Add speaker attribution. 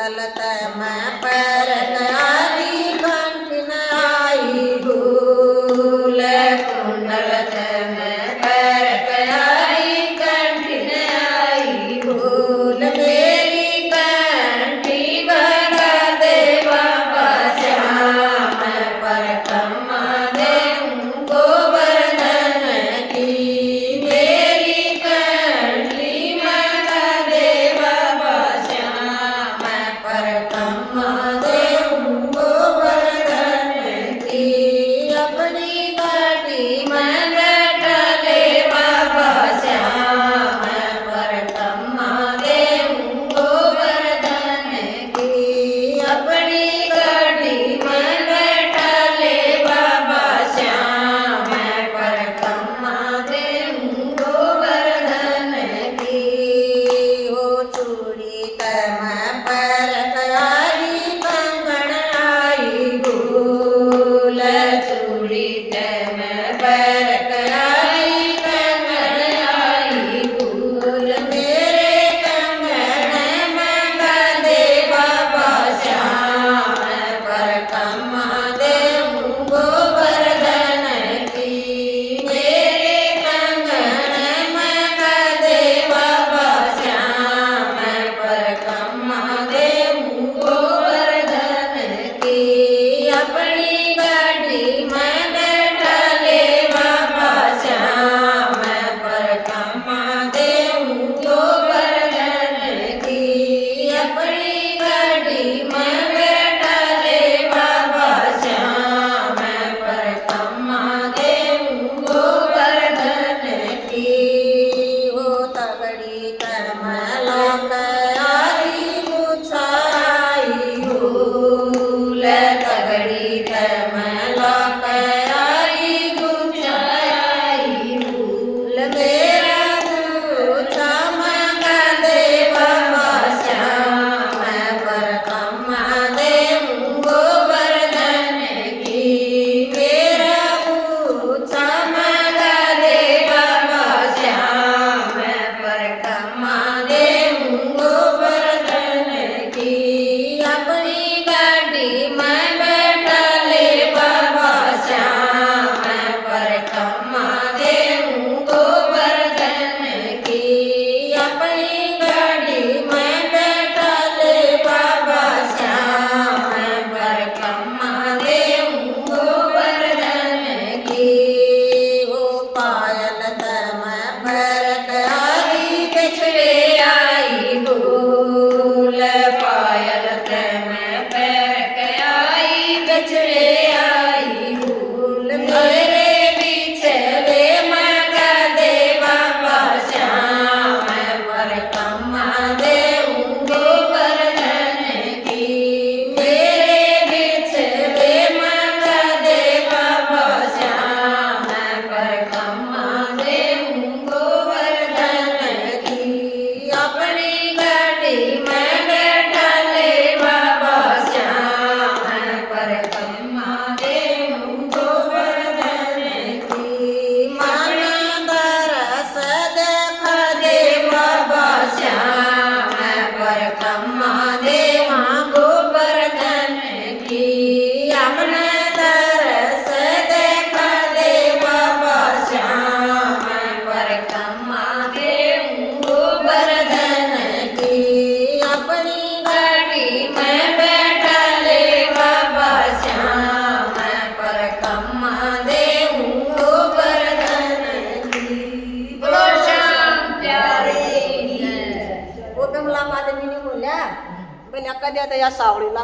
Speaker 1: कुंडलत मैं परन आई कंठन आई भूल कुंडलत मैं परत आई कंठन आई भूल मेरी कंठी बना दे बाबा श्याम पर कम्मा दे गोवर्धन की मेरी कंठी बना दे बाबा श्याम पर कम्मा दे गोवर्धन की अपनी घाटी में बैठा ले बाबा श्याम पर कम्मा दे गोवर्धन की अपनी घाटी में बैठा ले बाबा श्याम पर कम्मा दे गोवर्धन की ओ चूड़ी तम पर आई कंगन आई भूल चूड़ी तम पर आई कंगन आई भूल मेरे कंगन में दे बाबा श्याम पर कम्मा दे गोवर्धन की मेरे कंगन में दे बाबा श्याम पर कम्मा दे गोवर्धन की अपनी गाड़ी में बैठा ले बाबा श्याम पर कम्मा दे गोवर्धन की अपनी गाड़ी में बैठा ले बाबा श्याम पर कम्मा दे गोवर्धन की ओ तगड़ी तमलोक आई मुछाई भूल तगड़ी तमलोक आई मुछाई भूल मेरा मुछा मंगा दे बाबा श्याम पर कम्मा दे गोवर्धन की मेरा मुछा मंगा दे बाबा श्याम पर कम्मा दे गोवर्धन की अपनी गाड़ी में बैठा ले बाबा श्याम पर कम्मा दे गोवर्धन की अपनी गाड़ी में बैठा ले बाबा श्याम पर कम्मा दे गोवर्धन की ओ पायल तम पर आई बिछड़े आई भूल पायल तम पर आई बिछड़े आई भूल मेरे बिछड़े मंगा दे बाबा श्याम पर कम्मा दे गोवर्धन की मेरे बिछड़े मंगा दे बाबा श्याम पर कम्मा दे गोवर्धन की अपनी गाड़ी में बैठा ले बाबा श्याम पर कम्मा दे गोवर्धन की मन बरस देखा दे बाबा श्याम पर कम्मा दे गोवर्धन की अमन तरस देखा दे बाबा श्याम पर कम्मा दे गोवर्धन की अपनी गाड़ी में बैठा ले बाबा श्याम पर कम्मा दे गोवर्धन की बोलो श्याम प्यारे की। ओ कमला माता ने बोल्या कधी आता या सावळीला